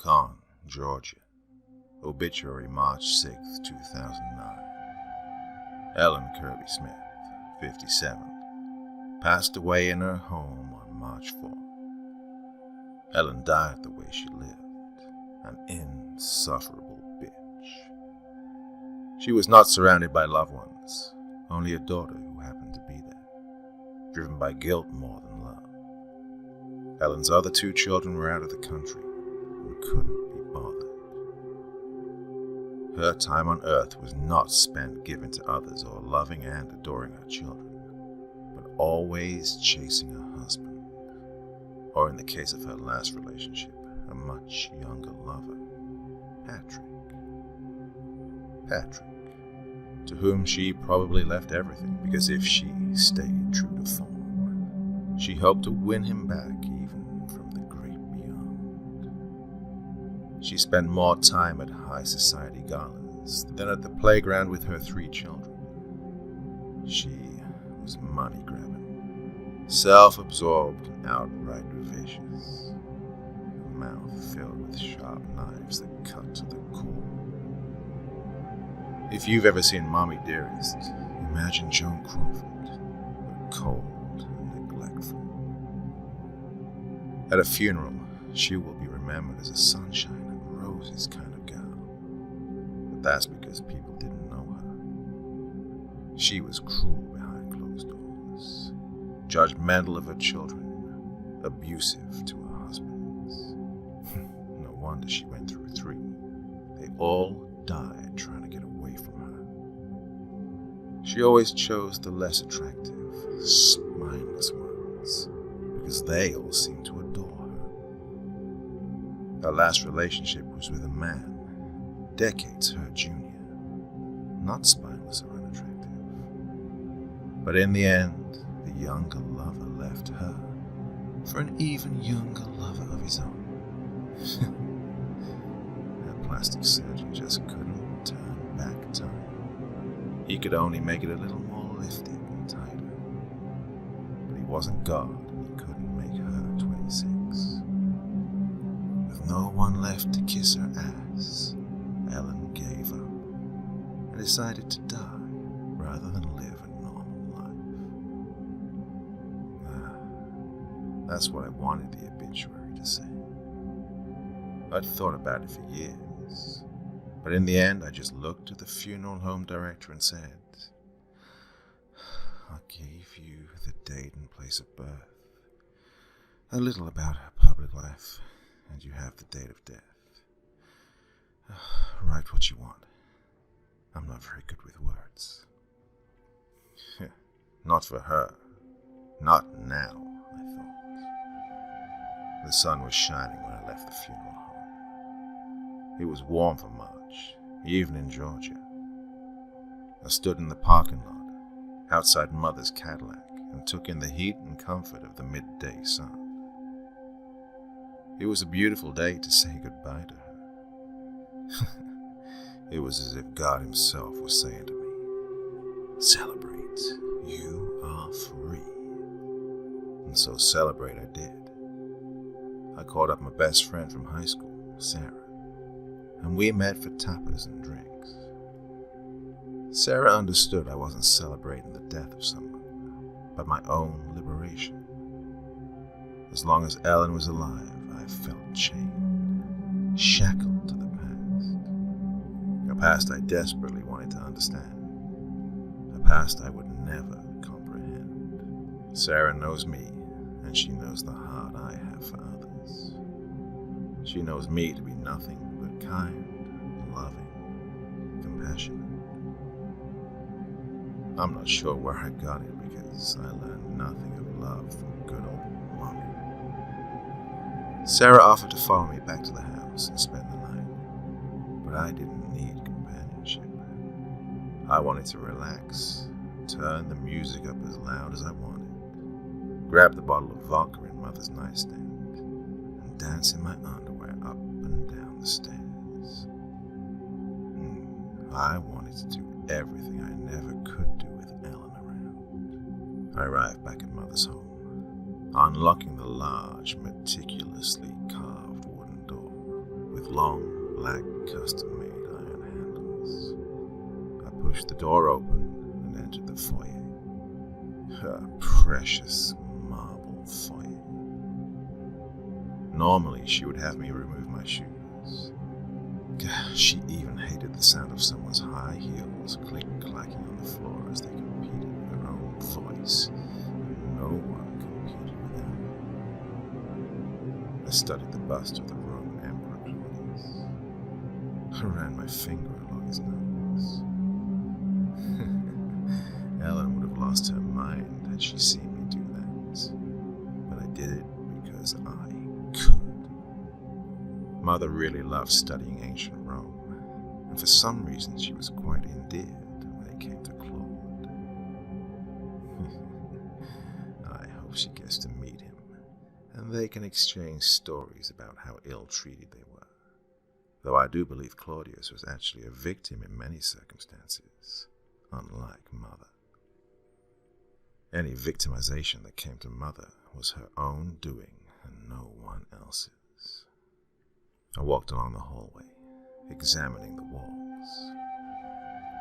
Macon, Georgia. Obituary March 6, 2009. Ellen Kirby Smith, 57, passed away in her home on March 4. Ellen died the way she lived, an insufferable bitch. She was not surrounded by loved ones, only a daughter who happened to be there, driven by guilt more than love. Ellen's other 2 children were out of the country and couldn't be bothered. Her time on earth was not spent giving to others or loving and adoring her children, but always chasing her husband, or in the case of her last relationship, a much younger lover, Patrick, to whom she probably left everything, because if she stayed true to form, she hoped to win him back even from the great beyond. She spent more time at high society galas than at the playground with her 3 children. She was money-grabbing, self-absorbed and outright vicious, a mouth filled with sharp knives that cut to the core. If you've ever seen Mommy Dearest, imagine Joan Crawford, but cold and neglectful. At a funeral, she will be remembered as a sunshine and roses kind of gal, but that's because people didn't know her. She was cruel behind closed doors, judgmental of her children, abusive to her husbands. No wonder she went through 3. They all died trying to get away from her. She always chose the less attractive, spineless ones, because they all seemed to adore her. Her last relationship was with a man, decades her junior, not spineless or unattractive. But in the end, the younger lover left her for an even younger lover of his own. That plastic surgeon just couldn't turn back time. He could only make it a little more lifted and tighter. But he wasn't God, and he couldn't make her 26. With no one left to kiss her ass, Ellen gave up and decided to die rather than live a normal life. That's what I wanted the obituary to say. I'd thought about it for years, but in the end I just looked at the funeral home director and said, I gave you the date and place of birth, a little about her public life, and you have the date of death. Write what you want. I'm not very good with words. Not for her. Not now, I thought. The sun was shining when I left the funeral home. It was warm for March, even in Georgia. I stood in the parking lot, outside Mother's Cadillac, and took in the heat and comfort of the midday sun. It was a beautiful day to say goodbye to her. It was as if God himself was saying to me, celebrate, you are free. And so celebrate I did. I called up my best friend from high school, Sarah, and we met for tapas and drinks. Sarah understood I wasn't celebrating the death of someone, but my own liberation. As long as Ellen was alive, I felt chained, shackled to the past. A past I desperately wanted to understand. A past I would never comprehend. Sarah knows me, and she knows the heart I have for others. She knows me to be nothing but kind, loving, compassionate. I'm not sure where I got it, because I learned nothing of love from good old Mommy. Sarah offered to follow me back to the house and spend the night, but I didn't need companionship. I wanted to relax, turn the music up as loud as I wanted, grab the bottle of vodka in Mother's nightstand, and dance in my underwear up and down the stairs. I wanted to do everything I never could do with Ellen around. I arrived back at Mother's home, unlocking the large, meticulously carved wooden door long, black, custom-made iron handles. I pushed the door open and entered the foyer. Her precious marble foyer. Normally, she would have me remove my shoes. She even hated the sound of someone's high heels click-clacking on the floor as they competed with her own voice, and no one competed with her. I studied the bust of the Roman Emperor Claudius. I ran my finger along his nose. Ellen would have lost her mind had she seen me do that, but I did it because I could. Mother really loved studying ancient Rome, and for some reason she was quite endeared when it came to Claude. I hope she gets to meet him, and they can exchange stories about how ill-treated they were. Though I do believe Claudius was actually a victim in many circumstances, unlike Mother. Any victimization that came to Mother was her own doing and no one else's. I walked along the hallway, examining the walls.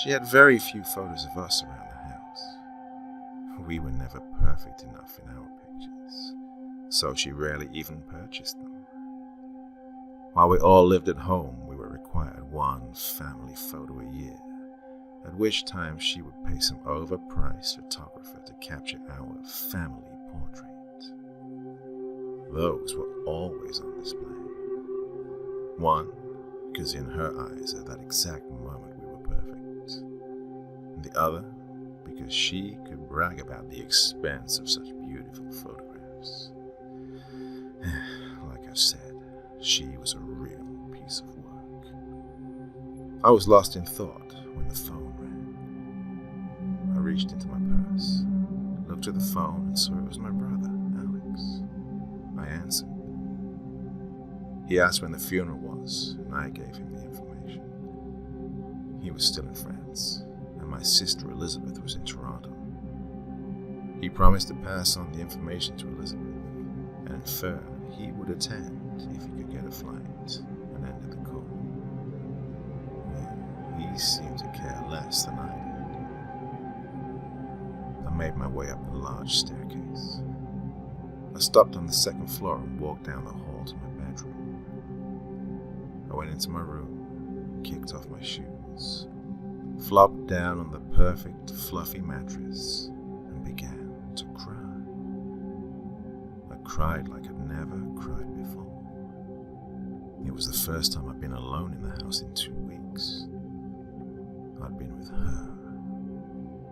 She had very few photos of us around the house. We were never perfect enough in our pictures, so she rarely even purchased them. While we all lived at home, we were required one family photo a year, at which time she would pay some overpriced photographer to capture our family portrait. Those were always on display. One, because in her eyes at that exact moment we were perfect. And the other, because she could brag about the expense of such beautiful photographs. Like I've said, she was a real piece of work. I was lost in thought when the phone rang. I reached into my purse, looked at the phone and saw it was my brother, Alex. I answered. He asked when the funeral was, and I gave him the information. He was still in France, and my sister Elizabeth was in Toronto. He promised to pass on the information to Elizabeth, and inferred he would attend if he could get a flight, and ended the call. Yeah, he seemed to care less than I did. I made my way up the large staircase. I stopped on the second floor and walked down the hall to my bedroom. I went into my room, kicked off my shoes, flopped down on the perfect, fluffy mattress, and began to cry. I cried like I'd never cried before. It was the first time I'd been alone in the house in 2 weeks. I'd been with her,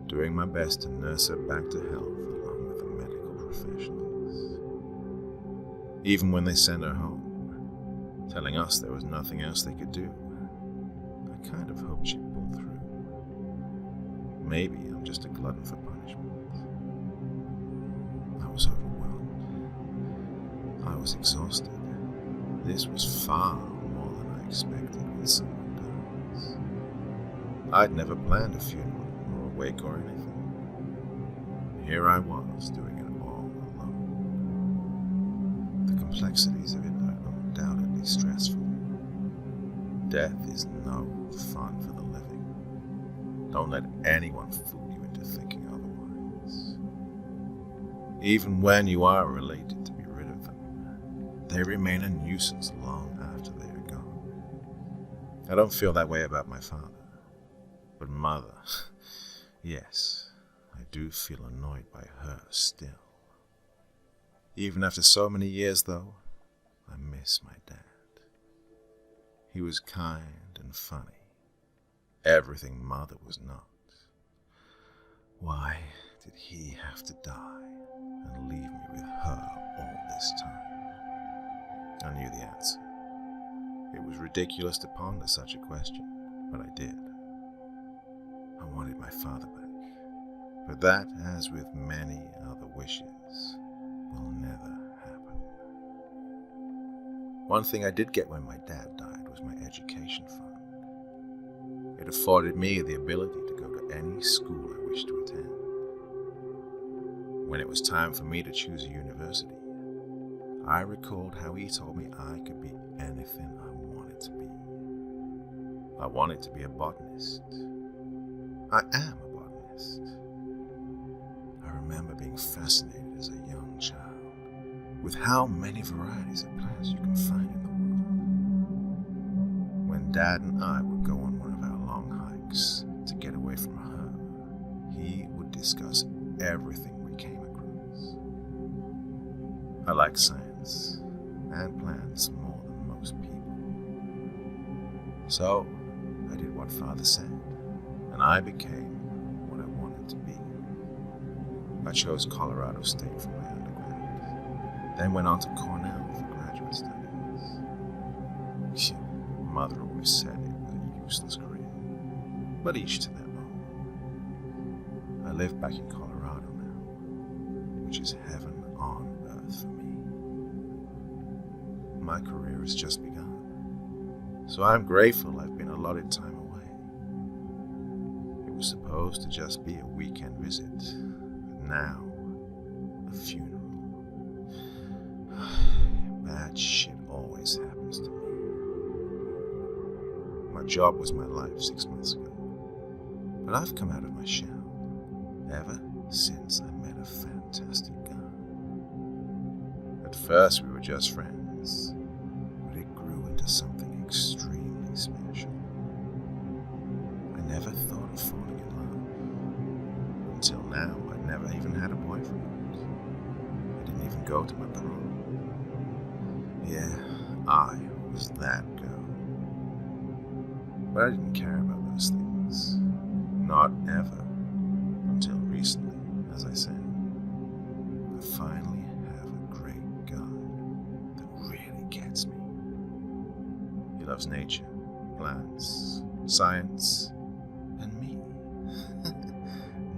doing my best to nurse her back to health along with the medical professionals. Even when they sent her home, telling us there was nothing else they could do, I kind of hoped she'd pull through. Maybe I'm just a glutton for punishment. I was overwhelmed. I was exhausted. This was far more than I expected when someone dies. I'd never planned a funeral or a wake or anything. Here I was doing it all alone. The complexities of it are undoubtedly stressful. Death is no fun for the living. Don't let anyone fool you into thinking otherwise. Even when you are related to be rid of them, they remain a nuisance long after they are gone. I don't feel that way about my father. But Mother, yes, I do feel annoyed by her still. Even after so many years, though, I miss my dad. He was kind and funny. Everything Mother was not. Why did he have to die and leave me with her all this time? I knew the answer. It was ridiculous to ponder such a question, but I did. I wanted my father back, but that, as with many other wishes, will never happen. One thing I did get when my dad died was my education fund. It afforded me the ability to go to any school I wished to attend. When it was time for me to choose a university, I recalled how he told me I could be anything I wanted wanted to be. I wanted to be a botanist. I am a botanist. I remember being fascinated as a young child with how many varieties of plants you can find in the world. When Dad and I would go on one of our long hikes to get away from home, he would discuss everything we came across. I like science and plants more than most people. So I did what Father said, and I became what I wanted to be. I chose Colorado State for my undergrad, then went on to Cornell for graduate studies. Mother always said it was a useless career, but each to their own. I live back in Colorado now, which is heaven on earth for me. My career has just begun, so I'm grateful I've been allotted time away. It was supposed to just be a weekend visit, but now a funeral. Bad shit always happens to me. My job was my life 6 months ago, but I've come out of my shell ever since I met a fantastic guy. At first we were just friends, but it grew into something extremely special. I never thought of falling in love. Until now, I'd never even had a boyfriend. I didn't even go to my prom. Yeah, I was that girl. But I didn't care about those things. Not ever. Until recently, as I said. I finally have a great guy that really gets me. He loves nature, plants, science, and me.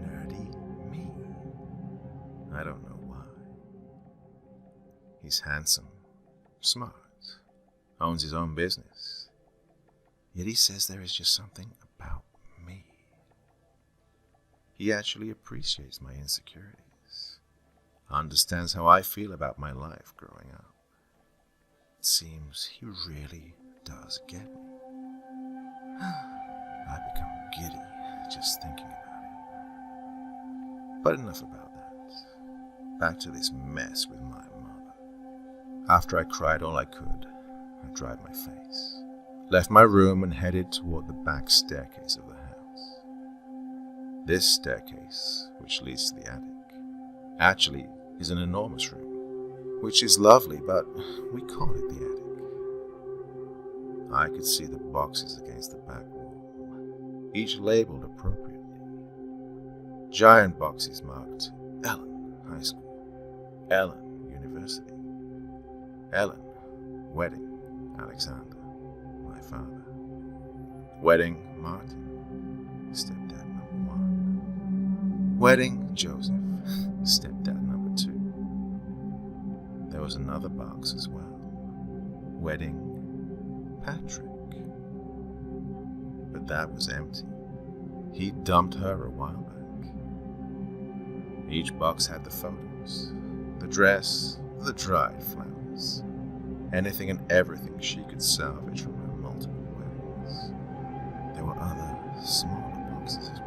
Nerdy me. I don't know why. He's handsome, smart, owns his own business. Yet he says there is just something about me. He actually appreciates my insecurities, understands how I feel about my life growing up. It seems he really does get me. I become giddy just thinking about it. But enough about that. Back to this mess with my mother. After I cried all I could, I dried my face, left my room and headed toward the back staircase of the house. This staircase, which leads to the attic, actually is an enormous room, which is lovely, but we call it the attic. I could see the boxes against the back wall, each labeled appropriately. Giant boxes marked Ellen High School, Ellen University, Ellen Wedding Alexander, my father, Wedding Martin, stepdad number 1, Wedding Joseph, stepdad number 2. There was another box as well, Wedding Patrick. But that was empty. He dumped her a while back. Each box had the photos, the dress, the dried flowers, anything and everything she could salvage from her multiple weddings. There were other, smaller boxes as well.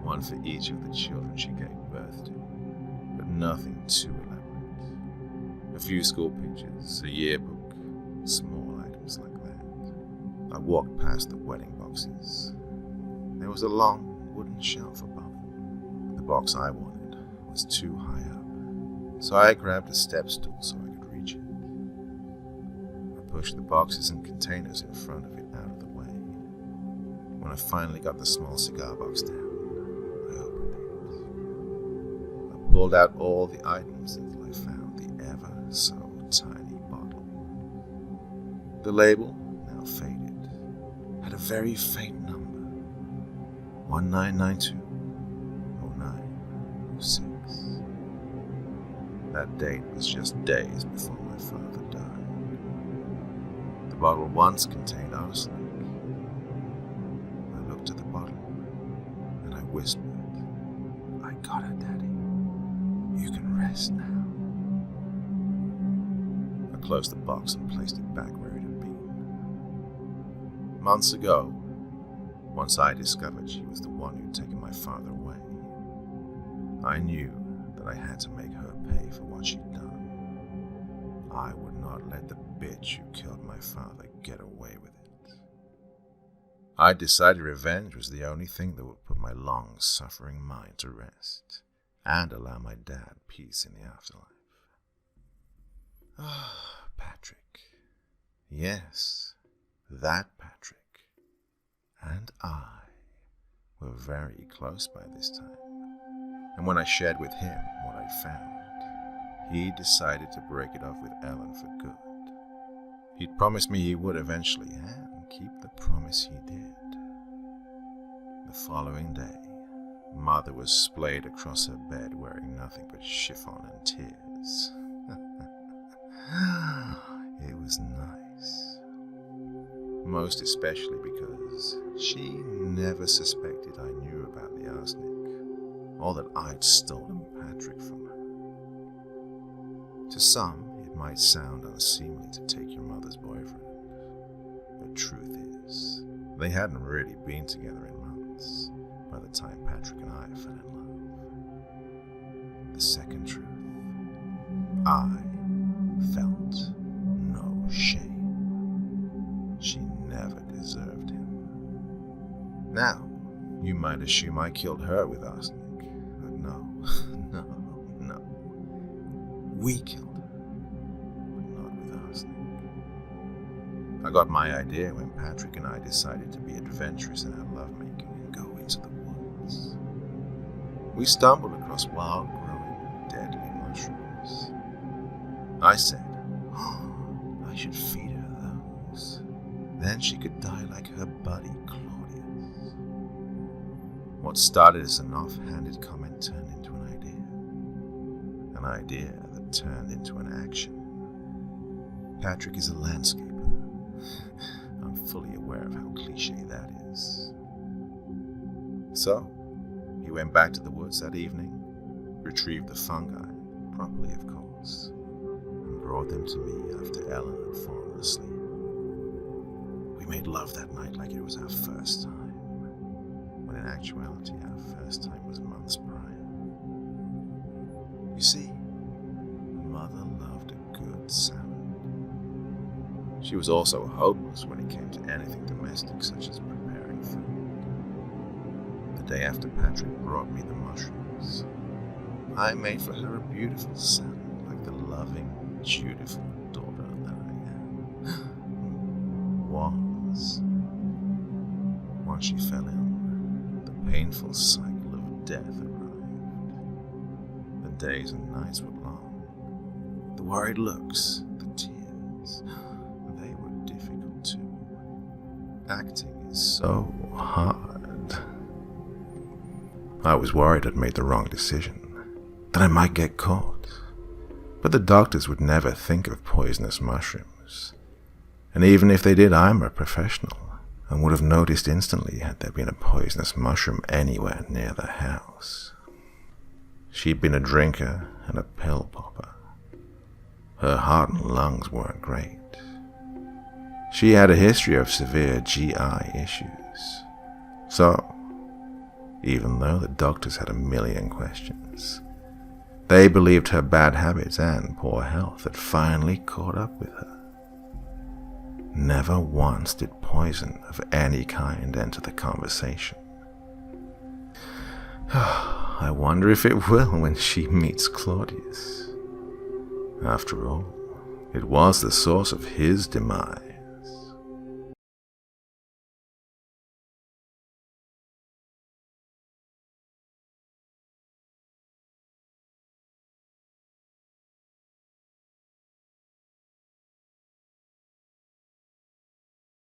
One for each of the children she gave birth to, but nothing too elaborate. A few school pictures, a yearbook, small items like that. I walked past the wedding boxes. There was a long wooden shelf above them. The box I wanted was too high up, so I grabbed a step stool so I could reach it. I pushed the boxes and containers in front of it out of the way. When I finally got the small cigar box down, I opened it. I pulled out all the items until I found the ever so tiny bottle. The label, now faded, had a very faint number, 1992-09-06. That date was just days before my father died. The bottle once contained arsenic. I looked at the bottle and I whispered, "I got her, Daddy. You can rest now." A closed the box and placed it back where it had been. Months ago, once I discovered she was the one who'd taken my father away, I knew that I had to make her pay for what she'd done. I would not let the bitch who killed my father get away with it. I decided revenge was the only thing that would put my long-suffering mind to rest and allow my dad peace in the afterlife. Ah, Patrick. Yes, that Patrick. And I were very close by this time, and when I shared with him what I found, he decided to break it off with Ellen for good. He'd promised me he would eventually, and keep the promise he did. The following day, Mother was splayed across her bed wearing nothing but chiffon and tears. It was nice. Most especially because she never suspected I knew about the arsenic, or that I'd stolen Patrick from her. To some, it might sound unseemly to take your mother's boyfriend. The truth is, they hadn't really been together in months by the time Patrick and I fell in love. The second truth, I felt no shame. She never deserved him. Now, you might assume I killed her with arsenic, but no. We killed her, but not with arsenic. I got my idea when Patrick and I decided to be adventurous in our lovemaking and go into the woods. We stumbled across wild-growing, deadly mushrooms. I said, I should feed her those. Then she could die like her buddy, Claudius. What started as an offhanded comment turned into an idea. An idea that turned into an action. Patrick is a landscaper. I'm fully aware of how cliché that is. So, he went back to the woods that evening, retrieved the fungi, properly of course, and brought them to me after Ellen had fallen asleep. We made love that night like it was our first time, when in actuality our first time was months prior. You see, Mother loved a good salad. She was also hopeless when it came to anything domestic, such as preparing food. The day after Patrick brought me the mushrooms, I made for her a beautiful salad, like the loving, dutiful daughter that I am. Once she fell ill, the painful cycle of death arrived. The days and nights were long. The worried looks, the tears, they were difficult too. Acting is so hard. I was worried I'd made the wrong decision, that I might get caught. But the doctors would never think of poisonous mushrooms. And even if they did, I'm a professional and would have noticed instantly had there been a poisonous mushroom anywhere near the house. She'd been a drinker and a pill popper. Her heart and lungs weren't great. She had a history of severe GI issues. So, even though the doctors had a million questions, they believed her bad habits and poor health had finally caught up with her. Never once did poison of any kind enter the conversation. I wonder if it will when she meets Claudius. After all, it was the source of his demise